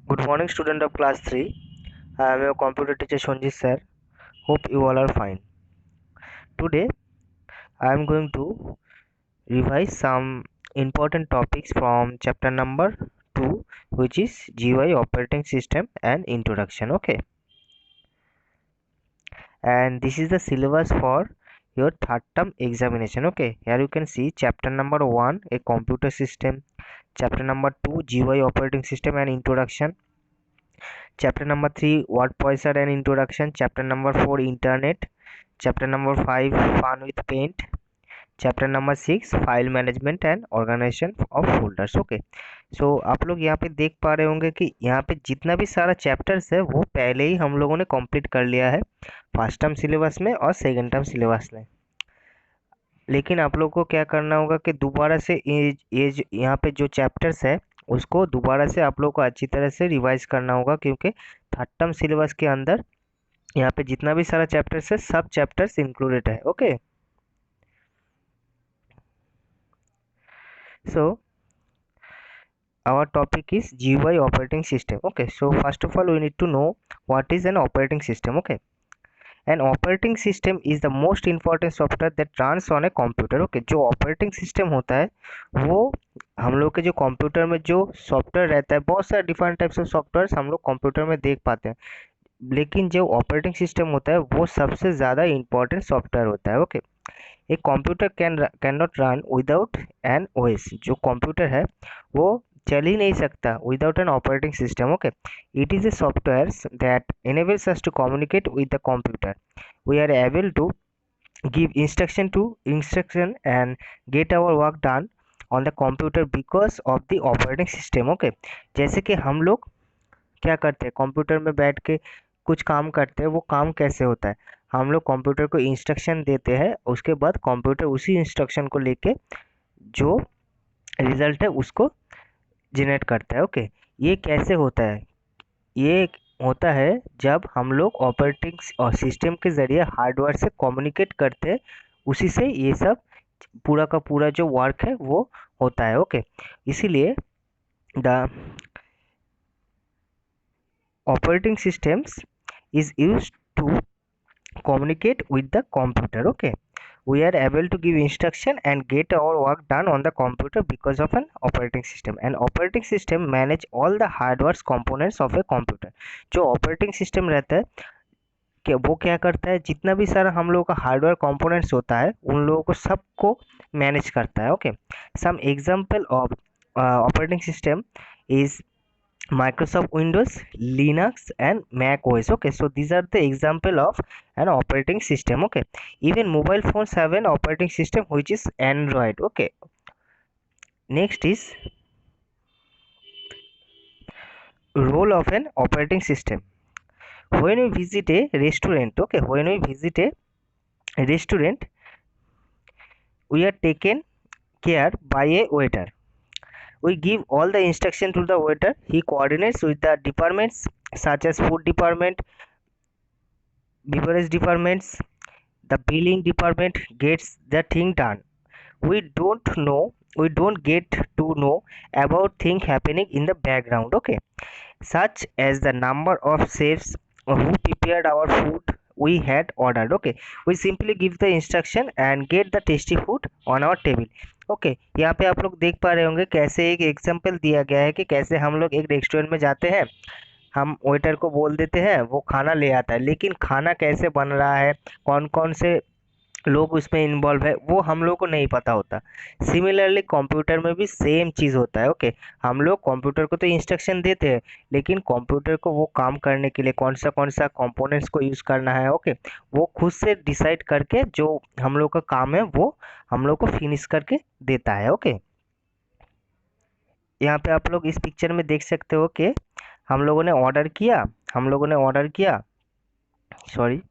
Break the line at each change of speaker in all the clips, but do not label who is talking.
Good morning, student of class 3. I am your computer teacher Sonjit sir. Hope you all are fine. Today, I am going to revise some important topics from chapter number 2, which is GUI operating system and introduction. Okay, and this is the syllabus for your third term examination. Okay, here you can see chapter number 1, a computer system, chapter number 2, GUI operating system and introduction, chapter number 3, word processor and introduction, chapter number 4, internet, chapter number 5, fun with paint, chapter number 6, file management and organisation of folders. Okay, so आप लोग यहाँ पे देख पा रहे होंगे कि यहाँ पे जितना भी सारा चैप्टर्स है वो पहले ही हम लोगों ने कंप्लीट कर लिया है फर्स्ट टर्म सिलेबस में और सेकंड टर्म सिलेबस में। लेकिन आप लोग को क्या करना होगा कि दोबारा से यहाँ पे जो चैप्टर्स है उसको दोबारा से आप लोग को अच्छी तरह से रिवाइज करना होगा, क्योंकि थर्ड टर्म सिलेबस के अंदर यहाँ पे जितना भी सारा चैप्टर्स है सब चैप्टर्स इंक्लूडेड है। Okay, so our topic is GUI operating system. Okay, so first of all we need to know what is an operating system. Okay, an operating system is the most important software that runs on a computer. Okay, जो operating system होता है वो हम लोग के जो computer में जो सॉफ्टवेयर रहता है, बहुत सारे डिफरेंट टाइप्स ऑफ सॉफ्टवेयर हम लोग कंप्यूटर में देख पाते हैं, लेकिन जो ऑपरेटिंग सिस्टम होता है वो सबसे ज़्यादा इम्पोर्टेंट सॉफ्टवेयर होता है। ओके, एक computer can not run without an OS. जो कंप्यूटर है वो चल ही नहीं सकता without an operating system. Okay, it is a software that enables us to communicate with the computer. We are able to give instruction and get our work done on the computer because of the operating system. Okay, जैसे कि हम लोग क्या करते हैं, computer में बैठ के कुछ काम करते हैं, वो काम कैसे होता है, हम लोग कंप्यूटर को इंस्ट्रक्शन देते हैं, उसके बाद कंप्यूटर उसी इंस्ट्रक्शन को लेके जो रिजल्ट है उसको जनरेट करता है। ओके, ये कैसे होता है, ये होता है जब हम लोग ऑपरेटिंग और सिस्टम के ज़रिए हार्डवेयर से कम्युनिकेट करते हैं, उसी से ये सब पूरा का पूरा जो वर्क है वो होता है। ओके, इसीलिए the operating systems is used to communicate with the computer. Okay, we are able to give instruction and get our work done on the computer because of an operating system. And operating system manage all the hardware components of a computer. जो operating system रहता है कि वो क्या करता है, जितना भी सारा हम लोगों का हार्डवेयर कंपोनेंट्स होता है उन लोगों को सबको मैनेज करता है। Okay, some example of operating system is Microsoft Windows, Linux and Mac OS. Okay, so these are the example of an operating system. Okay, even mobile phones have an operating system which is Android. Okay, next is role of an operating system. When we visit a restaurant, okay, when we visit a restaurant, we are taken care by a waiter. We give all the instruction to the waiter. He coordinates with the departments such as food department, beverage departments, the billing department gets the thing done. We don't get to know about things happening in the background. Okay, such as the number of chefs who prepared our food we had ordered. Okay, we simply give the instruction and get the tasty food on our table. Okay, यहाँ पे आप लोग देख पा रहे होंगे कैसे एक एग्जांपल दिया गया है कि कैसे हम लोग एक रेस्टोरेंट में जाते हैं, हम वेटर को बोल देते हैं, वो खाना ले आता है, लेकिन खाना कैसे बन रहा है, कौन कौन से लोग उसमें इन्वॉल्व है, वो हम लोग को नहीं पता होता। सिमिलरली कंप्यूटर में भी सेम चीज़ होता है। ओके, हम लोग कंप्यूटर को तो इंस्ट्रक्शन देते हैं, लेकिन कंप्यूटर को वो काम करने के लिए कौन सा कंपोनेंट्स को यूज़ करना है, ओके, वो खुद से डिसाइड करके जो हम लोग का काम है वो हम लोग को फिनिश करके देता है। ओके, यहाँ पे आप लोग इस पिक्चर में देख सकते हो कि हम लोगों ने ऑर्डर किया, हम लोगों ने ऑर्डर किया सॉरी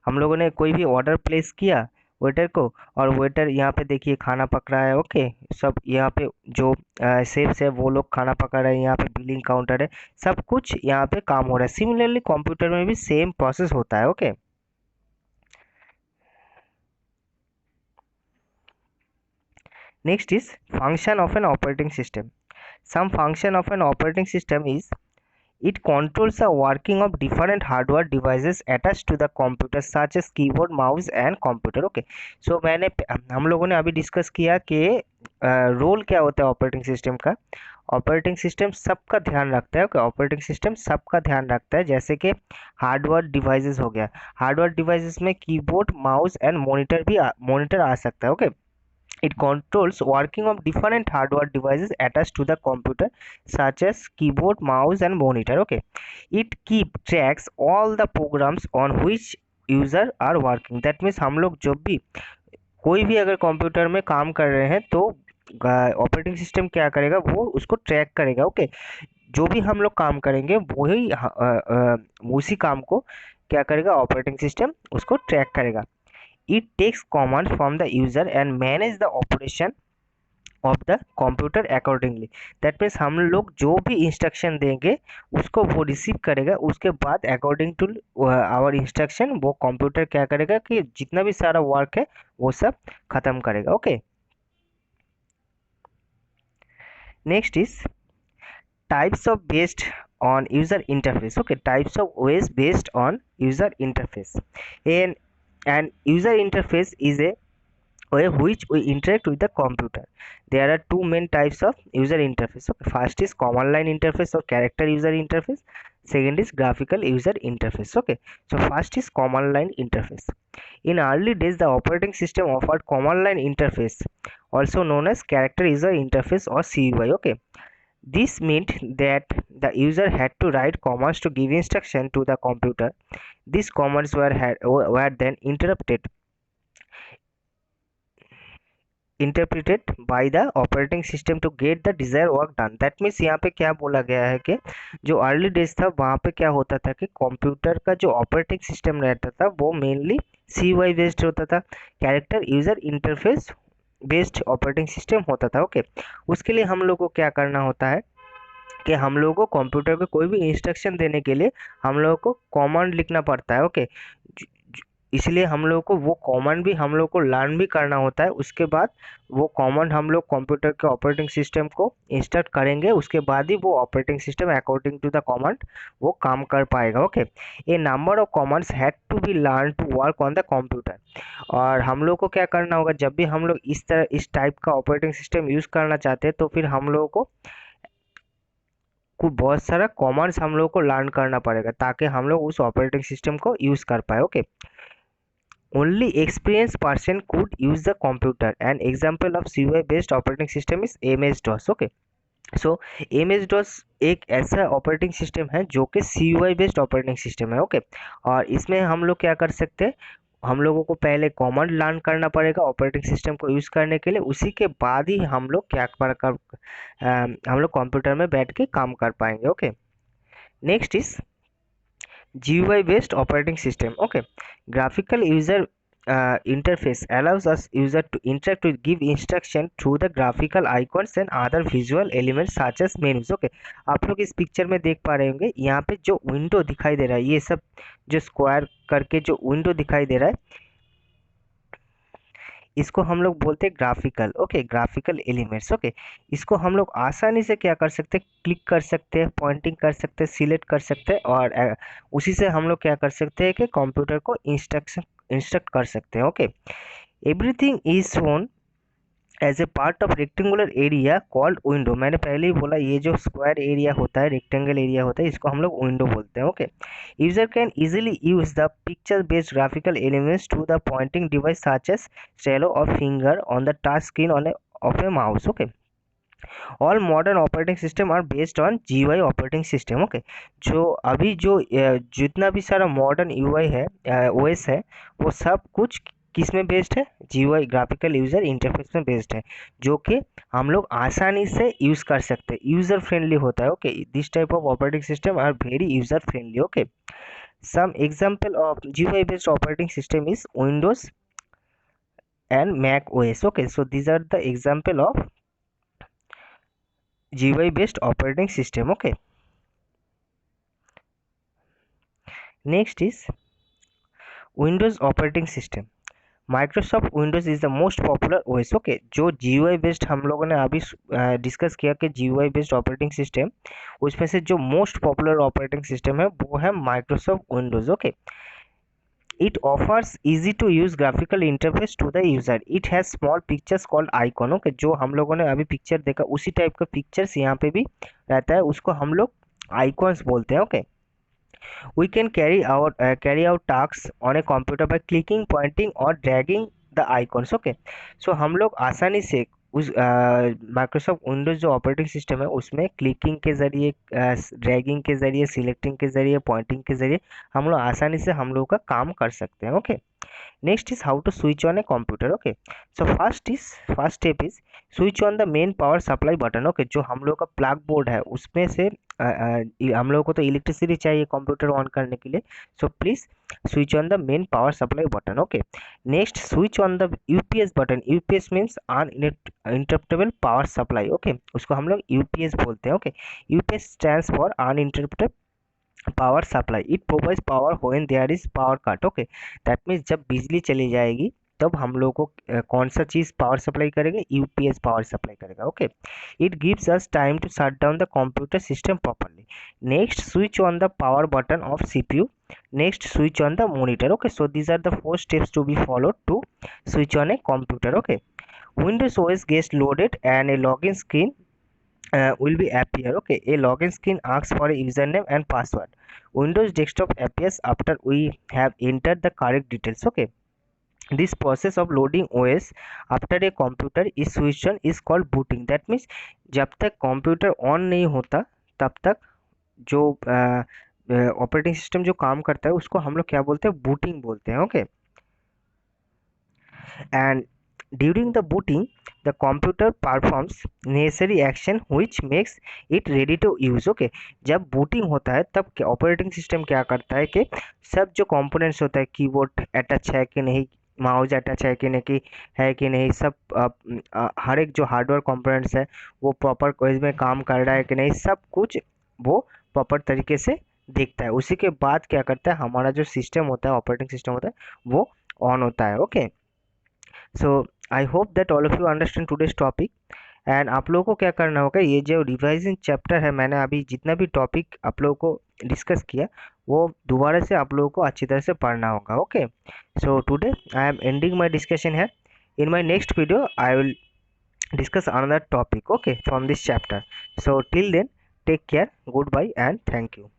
हम लोगों ने कोई भी ऑर्डर प्लेस किया वेटर को, और वेटर यहाँ पे देखिए खाना पक रहा है। ओके, सब यहाँ पे जो शेफ्स है वो लोग खाना पका रहे हैं, यहाँ पे बिलिंग काउंटर है, सब कुछ यहाँ पे काम हो रहा है। सिमिलरली कंप्यूटर में भी सेम प्रोसेस होता है। Okay, next is function of an operating system. Some function of an operating system is It controls the working of different hardware devices attached to the computer such as keyboard, mouse and computer. Okay, so हम लोगों ने अभी discuss किया कि role क्या होता है operating system का। ऑपरेटिंग सिस्टम सबका ध्यान रखता है। ओके, ऑपरेटिंग सिस्टम सबका ध्यान रखता है, जैसे कि हार्डवेयर डिवाइसेस हो गया। हार्डवेयर डिवाइसेस में कीबोर्ड, माउस एंड मॉनिटर आ सकता है। Okay, it controls working of different hardware devices attached to the computer such as keyboard, mouse and monitor. Okay, it keep tracks all the programs on which user are working. That means हम लोग जब भी कोई भी अगर computer में काम कर रहे हैं तो ऑपरेटिंग सिस्टम क्या करेगा, वो उसको ट्रैक करेगा। ओके, जो भी हम लोग काम करेंगे वही उसी काम को क्या करेगा, ऑपरेटिंग सिस्टम उसको ट्रैक करेगा। It takes commands from the user and manage the operation of the computer accordingly. That means हम लोग जो भी इंस्ट्रक्शन देंगे उसको वो रिसीव करेगा, उसके बाद अकॉर्डिंग टू आवर इंस्ट्रक्शन वो कंप्यूटर क्या करेगा कि जितना भी सारा वर्क है वो सब खत्म करेगा। Okay, next is types of based on user interface. Okay, types of OS based on user interface. And user interface is a way which we interact with the computer. There are two main types of user interface. Okay, first is command line interface or character user interface. Second is graphical user interface. Okay, so first is command line interface. In early days, the operating system offered command line interface, also known as character user interface or CUI. Okay, this meant that the user had to write commands to give instruction to the computer. These commands were then interpreted by the operating system to get the desired work done. That means यहाँ पे क्या बोला गया है कि जो early days था वहाँ पे क्या होता था कि कंप्यूटर का जो ऑपरेटिंग सिस्टम रहता था वो मेनली CUI बेस्ड होता था, character user interface based operating system होता था। ओके, उसके लिए हम लोग को क्या करना होता है कि हम लोगों को कंप्यूटर को कोई भी इंस्ट्रक्शन देने के लिए हम लोगों को कमांड लिखना पड़ता है। ओके, इसलिए हम लोगों को वो कमांड भी हम लोग को लर्न भी करना होता है। उसके बाद वो कमांड हम लोग कंप्यूटर के ऑपरेटिंग सिस्टम को इंस्ट्रक्ट करेंगे, उसके बाद ही वो operating system according to the command वो काम कर पाएगा। Okay, a number of commands had to be learn to work on the computer. और हम लोग को क्या करना होगा, जब भी हम लोग इस टाइप का ऑपरेटिंग सिस्टम यूज़ करना चाहते हैं तो फिर हम लोगों को बहुत सारा कमांड्स हम लोग को लर्न करना पड़ेगा ताकि हम लोग उस ऑपरेटिंग सिस्टम को यूज़ कर पाए। Okay, only experienced person could use the computer. An example of CUI based operating system is MS-DOS. Okay, so MS-DOS एक ऐसा ऑपरेटिंग सिस्टम है जो कि CUI बेस्ड ऑपरेटिंग सिस्टम है। ओके, और इसमें हम लोग क्या कर सकते हैं, हम लोगों को पहले कमांड लर्न करना पड़ेगा ऑपरेटिंग सिस्टम को यूज़ करने के लिए, उसी के बाद ही हम लोग हम लोग कंप्यूटर में बैठ के काम कर पाएंगे। Okay, next is GUI based operating system. Okay, graphical user interface allows us user to interact with give instruction through the graphical icons and other visual elements such as menus. Okay, आप लोग इस picture में देख पा रहे होंगे, यहाँ पे जो विंडो दिखाई दे रहा है, ये सब जो स्क्वायर करके जो विंडो दिखाई दे रहा है इसको हम लोग बोलते हैं graphical. Okay, graphical elements. Okay, इसको हम लोग आसानी से क्या कर सकते हैं, क्लिक कर सकते हैं, पॉइंटिंग कर सकते हैं, सिलेक्ट कर सकते हैं और उसी से हम लोग क्या कर सकते हैं कि कंप्यूटर को इंस्ट्रक्ट कर सकते हैं। Okay, everything is shown as a part of rectangular area called window. मैंने पहले ही बोला ये जो स्क्वायर एरिया होता है, रेक्टेंगल एरिया होता है, इसको हम लोग विंडो बोलते हैं। Okay, user can easily use the picture based graphical elements to the pointing device such as stylus और finger on the touch screen of a mouse. Okay, all modern operating system are based on GUI operating system. Okay, जो अभी जो जितना भी सारा modern UI है, OS है, वो सब कुछ किस में बेस्ड है, GUI ग्राफिकल यूजर इंटरफेस में बेस्ड है, जो कि हम लोग आसानी से यूज कर सकते हैं, यूजर फ्रेंडली होता है। Okay, this type of operating system are very user friendly. Okay, some example of GUI based operating system is Windows and Mac OS. Okay, so these are the example of GUI based operating system. Okay, next is Windows operating system. Microsoft Windows is the most popular OS. Okay, जो GUI based हम लोगों ने अभी discuss किया कि GUI based operating system, उसमें से जो मोस्ट पॉपुलर ऑपरेटिंग सिस्टम है वो है Microsoft Windows. Okay, it offers easy to use graphical interface to the user. It has small pictures called icon। Okay, जो हम लोगों ने अभी पिक्चर देखा उसी टाइप का पिक्चर्स यहाँ पे भी रहता है, उसको हम लोग आइकॉन्स बोलते हैं। Okay, we can carry out tasks on a computer by clicking, pointing or dragging the icons। Okay, so हम लोग आसानी से उस माइक्रोसॉफ्ट विंडोज जो ऑपरेटिंग सिस्टम है उसमें क्लिकिंग के ज़रिए, ड्रैगिंग के ज़रिए, सिलेक्टिंग के ज़रिए, पॉइंटिंग के ज़रिए हम लोग आसानी से हम लोग का काम कर सकते हैं। Okay, next is how to switch on a computer। okay, so first step is switch on the main power supply button। okay, जो हम लोग का प्लग बोर्ड है उसमें से हम लोग को तो इलेक्ट्रिसिटी चाहिए कंप्यूटर ऑन करने के लिए, so please switch on the main power supply button. Okay, next switch on the UPS button. UPS means uninterruptable power supply. Okay, उसको हम लोग यूपीएस बोलते हैं। Okay, UPS stands for uninterrupted power supply. It provides power when there is power cut. Okay, that means जब बिजली चली जाएगी तब हम लोग को कौन सा चीज़ पावर सप्लाई करेगा, यूपीएस पावर सप्लाई करेगा। Okay, it gives us time to shut down the computer system properly. Next switch on the power button of CPU. Next switch on the monitor. Okay, so these are the 4 steps to be followed to switch on a computer। okay, Windows OS gets loaded and a login screen will be appear। okay, a login screen asks for a username and password. Windows desktop appears after we have entered the correct details। okay, this process of loading OS after a computer is switched on is called booting। that means जब तक computer on नहीं होता तब तक जो operating system जो काम करता है उसको हम लोग क्या बोलते हैं, बूटिंग बोलते हैं। Okay, and during the booting the computer performs necessary action which makes it ready to use। okay, जब बूटिंग होता है तब ऑपरेटिंग सिस्टम क्या करता है कि सब जो कंपोनेंट्स होता है, कीबोर्ड अटैच है कि नहीं, माउस अटैच है कि नहीं, सब हर एक जो हार्डवेयर कंपोनेंट्स है वो प्रॉपर वेज में काम कर रहा है कि नहीं, सब कुछ वो प्रॉपर तरीके से देखता है। उसी के बाद क्या करता है, हमारा जो सिस्टम होता है, ऑपरेटिंग सिस्टम होता है, वो ऑन होता है। Okay, so I hope that all of you understand today's topic. And आप लोगों को क्या करना होगा, ये जो रिवाइजिंग चैप्टर है, मैंने अभी जितना भी टॉपिक आप लोगों को डिस्कस किया वो दोबारा से आप लोगों को अच्छी तरह से पढ़ना होगा। Okay, so today I am ending my discussion है। In my next video I will discuss another topic, okay, from this chapter। so till then, take care, goodbye and thank you।